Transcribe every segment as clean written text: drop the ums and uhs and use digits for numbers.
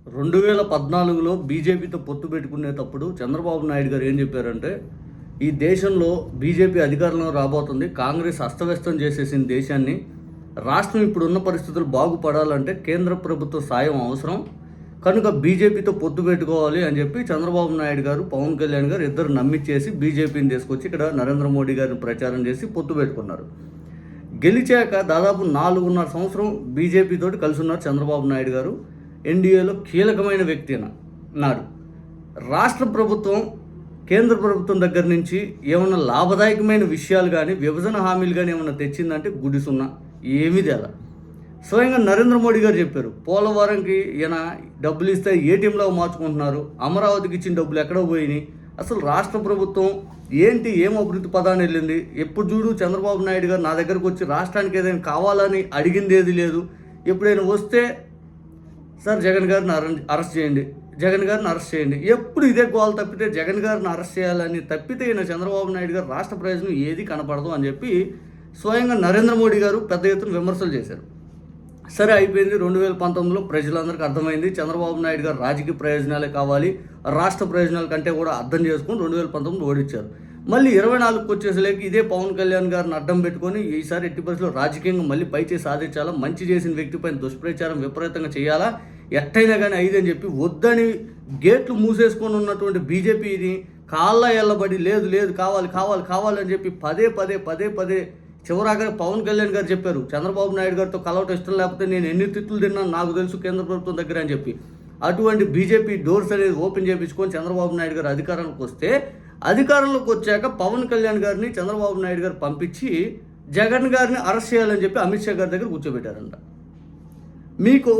2014లో బీజేపీతో పొత్తు పెట్టుకునేటప్పుడు చంద్రబాబు నాయుడు గారు ఏం చెప్పారంటే, ఈ దేశంలో బీజేపీ అధికారంలో రాబోతుంది, కాంగ్రెస్ అస్తవ్యస్తం చేసేసింది దేశాన్ని, రాష్ట్రం ఇప్పుడున్న పరిస్థితులు బాగుపడాలంటే కేంద్ర ప్రభుత్వ సాయం అవసరం, కనుక బీజేపీతో పొత్తు పెట్టుకోవాలి అని చెప్పి చంద్రబాబు నాయుడు గారు, పవన్ కళ్యాణ్ గారు ఇద్దరు నమ్మించేసి బీజేపీని తీసుకొచ్చి ఇక్కడ నరేంద్ర మోడీ గారిని ప్రచారం చేసి పొత్తు పెట్టుకున్నారు. గెలిచాక దాదాపు 4.5 సంవత్సరం బీజేపీతోటి కలిసి ఉన్నారు చంద్రబాబు నాయుడు గారు. ఎన్డీఏలో కీలకమైన వ్యక్తి నాడు. రాష్ట్ర ప్రభుత్వం కేంద్ర ప్రభుత్వం దగ్గర నుంచి ఏమన్నా లాభదాయకమైన విషయాలు కానీ, విభజన హామీలు కానీ ఏమన్నా తెచ్చిందంటే గుడిసున్నా, ఏమీ తేలా. స్వయంగా నరేంద్ర మోడీ గారు చెప్పారు, పోలవరంకి ఈయన డబ్బులు ఇస్తే ఏటీఎంలో మార్చుకుంటున్నారు, అమరావతికి ఇచ్చిన డబ్బులు ఎక్కడో పోయినాయి, అసలు రాష్ట్ర ప్రభుత్వం ఏంటి, ఏం అభివృద్ధి పదాన్ని వెళ్ళింది, ఎప్పుడు చూడు చంద్రబాబు నాయుడు గారు నా దగ్గరకు వచ్చి రాష్ట్రానికి ఏదైనా కావాలని అడిగింది ఏది లేదు, ఎప్పుడైనా వస్తే సార్ జగన్ గారిని అరెస్ట్ చేయండి, జగన్ గారిని అరెస్ట్ చేయండి, ఎప్పుడు ఇదే గోల్ తప్పితే జగన్ గారిని అరెస్ట్ చేయాలని తప్పితే ఈయన చంద్రబాబు నాయుడు గారు రాష్ట్ర ప్రయోజనం ఏది కనపడదు అని చెప్పి స్వయంగా నరేంద్ర మోడీ గారు పెద్ద ఎత్తున విమర్శలు చేశారు. సరే అయిపోయింది. 2019లో ప్రజలందరికీ అర్థమైంది చంద్రబాబు నాయుడు గారు రాజకీయ ప్రయోజనాలే కావాలి, రాష్ట్ర ప్రయోజనాల కంటే కూడా అర్థం చేసుకుని 2019 ఓడించారు. మళ్ళీ 24కి వచ్చేసరికి ఇదే పవన్ కళ్యాణ్ గారిని అడ్డం పెట్టుకొని ఈసారి ఎట్టి పరిస్థితుల్లో రాజకీయంగా మళ్ళీ పైచే సాధించాలా, మంచి చేసిన వ్యక్తిపైన దుష్ప్రచారం విపరీతంగా చేయాలా, ఎట్టయినా కానీ 5 అని చెప్పి వద్దని గేట్లు మూసేసుకొని ఉన్నటువంటి బీజేపీని కాళ్ళ ఎల్లబడి లేదు లేదు కావాలి కావాలి కావాలి అని చెప్పి పదే చివరాగా పవన్ కళ్యాణ్ గారు చెప్పారు, చంద్రబాబు నాయుడు గారితో కలవటం ఇష్టం లేకపోతే నేను ఎన్ని తిట్లు తిన్నాను నాకు తెలుసు కేంద్ర ప్రభుత్వం దగ్గర అని చెప్పి అటువంటి బీజేపీ డోర్స్ అనేది ఓపెన్ చేయించుకొని చంద్రబాబు నాయుడు గారు అధికారానికి వస్తే, అధికారంలోకి వచ్చాక పవన్ కళ్యాణ్ గారిని చంద్రబాబు నాయుడు గారు పంపించి జగన్ గారిని అరెస్ట్ చేయాలని చెప్పి అమిత్ షా గారి దగ్గర కూర్చోబెట్టారంట. మీకు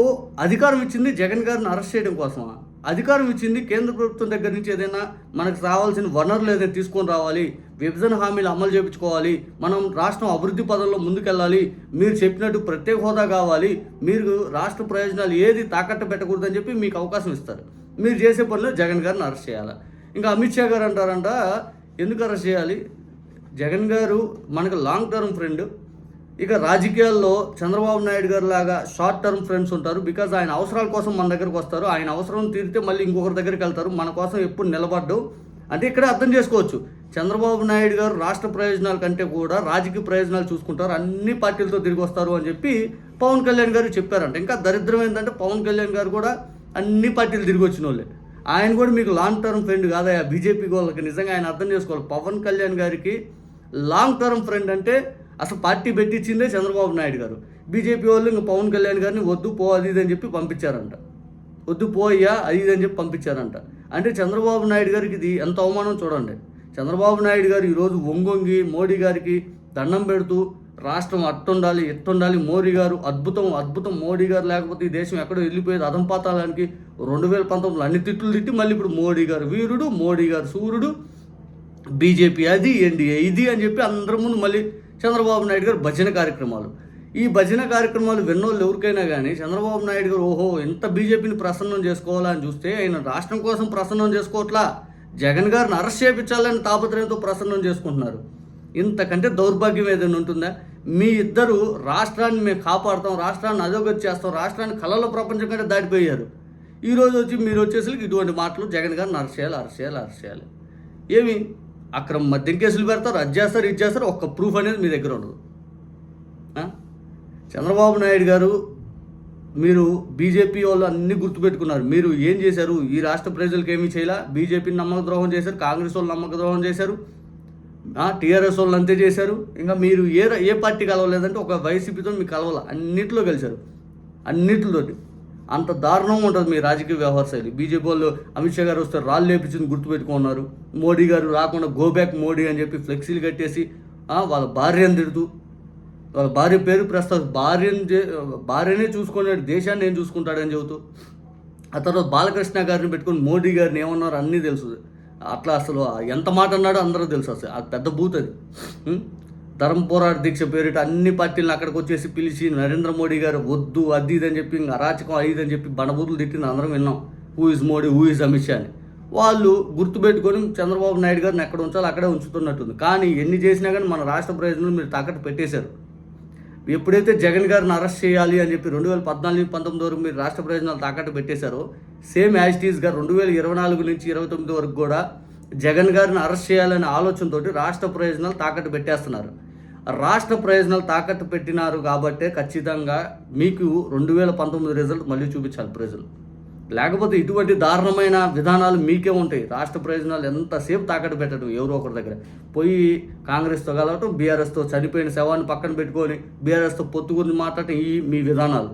అధికారం ఇచ్చింది జగన్ గారిని అరెస్ట్ చేయడం కోసమా? అధికారం ఇచ్చింది కేంద్ర ప్రభుత్వం దగ్గర నుంచి ఏదైనా మనకు రావాల్సిన వనరులు ఏదైనా తీసుకొని రావాలి, విభజన హామీలు అమలు చేయించుకోవాలి, మనం రాష్ట్రం అభివృద్ధి పదంలో ముందుకెళ్ళాలి, మీరు చెప్పినట్టు ప్రత్యేక హోదా కావాలి, మీరు రాష్ట్ర ప్రయోజనాలు ఏది తాకట్టు పెట్టకూడదని చెప్పి మీకు అవకాశం ఇస్తారు. మీరు చేసే పనిలో జగన్ గారిని అరెస్ట్ చేయాలి. ఇంకా అమిత్ షా గారు అంటారంట, ఎందుకు అరెస్ట్ చేయాలి, జగన్ గారు మనకు లాంగ్ టర్మ్ ఫ్రెండ్, ఇక రాజకీయాల్లో చంద్రబాబు నాయుడు గారు లాగా షార్ట్ టర్మ్ ఫ్రెండ్స్ ఉంటారు, బికాజ్ ఆయన అవసరాల కోసం మన దగ్గరకు వస్తారు, ఆయన అవసరం తీరితే మళ్ళీ ఇంకొకరి దగ్గరికి వెళ్తారు, మన కోసం ఎప్పుడు నిలబడ్డు అంటే ఇక్కడ అర్థం చేసుకోవచ్చు. చంద్రబాబు నాయుడు గారు రాష్ట్ర ప్రయోజనాల కంటే కూడా రాజకీయ ప్రయోజనాలు చూసుకుంటారు, అన్ని పార్టీలతో తిరిగి వస్తారు అని చెప్పి పవన్ కళ్యాణ్ గారు చెప్పారంట. ఇంకా దరిద్రం ఏంటంటే పవన్ కళ్యాణ్ గారు కూడా అన్ని పార్టీలు తిరిగి వచ్చిన వాళ్ళే, ఆయన కూడా మీకు లాంగ్ టర్మ్ ఫ్రెండ్ కాదా బీజేపీ వాళ్ళకి. నిజంగా ఆయన అర్థం చేసుకోవాలి, పవన్ కళ్యాణ్ గారికి లాంగ్ టర్మ్ ఫ్రెండ్ అంటే అసలు పార్టీ పెట్టించిందే చంద్రబాబు నాయుడు గారు. బీజేపీ వాళ్ళు ఇంకా పవన్ కళ్యాణ్ గారిని వద్దు పో అది ఇది అని చెప్పి పంపించారంట, వద్దు పోయ్యా అది ఇది అని చెప్పి పంపించారంట. అంటే చంద్రబాబు నాయుడు గారికి ఇది ఎంత అవమానం చూడండి. చంద్రబాబు నాయుడు గారు ఈరోజు వంగొంగి మోడీ గారికి దండం పెడుతూ రాష్ట్రం అట్టుండాలి ఎట్టుండాలి, మోడీ గారు అద్భుతం అద్భుతం, మోడీ గారు లేకపోతే ఈ దేశం ఎక్కడో వెళ్ళిపోయేది అధంపాతాలానికి 2019లో అన్ని తిట్లు తిట్టి మళ్ళీ ఇప్పుడు మోడీ గారు వీరుడు, మోడీ గారు సూర్యుడు, బీజేపీ అది ఎన్డీఏ ఇది అని చెప్పి అందరి ముందు మళ్ళీ చంద్రబాబు నాయుడు గారు భజన కార్యక్రమాలు. ఈ భజన కార్యక్రమాలు విన్నోళ్ళు ఎవరికైనా కానీ చంద్రబాబు నాయుడు గారు ఓహో ఎంత బీజేపీని ప్రసన్నం చేసుకోవాలా అని చూస్తే ఆయన రాష్ట్రం కోసం ప్రసన్నం చేసుకోవట్లా, జగన్ గారిని అరెస్ట్ చేయించాలని తాపత్రయంతో ప్రసన్నం చేసుకుంటున్నారు. ఇంతకంటే దౌర్భాగ్యం ఏదైనా ఉంటుందా? మీ ఇద్దరు రాష్ట్రాన్ని మేము కాపాడుతాం, రాష్ట్రాన్ని అధోగతి చేస్తాం, రాష్ట్రాన్ని కళల ప్రపంచం కంటే దాటిపోయారు. ఈరోజు వచ్చి మీరు వచ్చేసరికి ఇటువంటి మాటలు జగన్ గారిని అరెస్ట్ చేయాలి. ఏమి అక్రమ మద్యం కేసులు పెడతారు, అది చేస్తారు ఇది చేస్తారు, ఒక్క ప్రూఫ్ అనేది మీ దగ్గర ఉండదు. చంద్రబాబు నాయుడు గారు మీరు బీజేపీ వాళ్ళు అన్నీ గుర్తుపెట్టుకున్నారు, మీరు ఏం చేశారు, ఈ రాష్ట్ర ప్రజలకు ఏమీ చేయాల, బీజేపీని నమ్మక ద్రోహం చేశారు, కాంగ్రెస్ వాళ్ళు నమ్మక ద్రోహం చేశారు, టీఆర్ఎస్ వాళ్ళు అంతే చేశారు. ఇంకా మీరు ఏ పార్టీ కలవలేదంటే ఒక వైసీపీతో మీకు కలవాల, అన్నింటిలో కలిశారు, అన్నింటితోటి. అంత దారుణంగా ఉంటుంది మీ రాజకీయ వ్యవహార శైలి. బీజేపీ వాళ్ళు అమిత్ షా గారు వస్తే రాళ్ళు లేపించింది గుర్తుపెట్టుకున్నారు, మోడీ గారు రాకుండా గో బ్యాక్ మోడీ అని చెప్పి ఫ్లెక్సీలు కట్టేసి వాళ్ళ భార్యను తిడుతూ, వాళ్ళ భార్య పేరు భార్యనే చూసుకున్నాడు, దేశాన్ని ఏం చూసుకుంటాడని చెబుతూ, ఆ తర్వాత బాలకృష్ణ గారిని పెట్టుకొని మోడీ గారిని ఏమన్నారు అన్నీ తెలుసు. అట్లా అసలు ఎంత మాట అన్నాడో అందరూ తెలుసు. అసలు అది పెద్ద బూత్ అది. ధర్మ పోరాట దీక్ష పేరిట అన్ని పార్టీలను అక్కడికి వచ్చేసి పిలిచి నరేంద్ర మోడీ గారు వద్దు అది ఇది అని చెప్పి ఇంకా అరాచకం అది అని చెప్పి బండబూతులు తిట్టింది అందరం విన్నాం. Who is Modi, who is Amit Shah అని. వాళ్ళు గుర్తుపెట్టుకొని చంద్రబాబు నాయుడు గారిని ఎక్కడ ఉంచాలో అక్కడే ఉంచుతున్నట్టుంది. కానీ ఎన్ని చేసినా కానీ మన రాష్ట్ర ప్రయోజనాలు మీరు తాకట్టు పెట్టేశారు. ఎప్పుడైతే జగన్ గారిని అరెస్ట్ చేయాలి అని చెప్పి 2014-19 వరకు మీరు రాష్ట్ర ప్రయోజనాలు తాకట్టు పెట్టేశారో, సేమ్ యాజ్ ఇట్ ఈస్గా 2024 నుంచి 29 వరకు కూడా జగన్ గారిని అరెస్ట్ చేయాలనే ఆలోచనతోటి రాష్ట్ర ప్రయోజనాలు తాకట్టు పెట్టేస్తున్నారు. రాష్ట్ర ప్రయోజనాలు తాకట్టు పెట్టినారు కాబట్టే ఖచ్చితంగా మీకు 2019 రిజల్ట్ మళ్ళీ చూపించాలి ప్రజలు. లేకపోతే ఇటువంటి దారుణమైన విధానాలు మీకే ఉంటాయి. రాష్ట్ర ప్రయోజనాలు ఎంతసేపు తాకట్టు పెట్టడం ఎవరో ఒకరి దగ్గర పోయి కాంగ్రెస్తో కలవటం, బీఆర్ఎస్తో చనిపోయిన శవాన్ని పక్కన పెట్టుకొని బీఆర్ఎస్తో పొత్తు గురించి మాట్లాడటం ఈ మీ విధానాలు.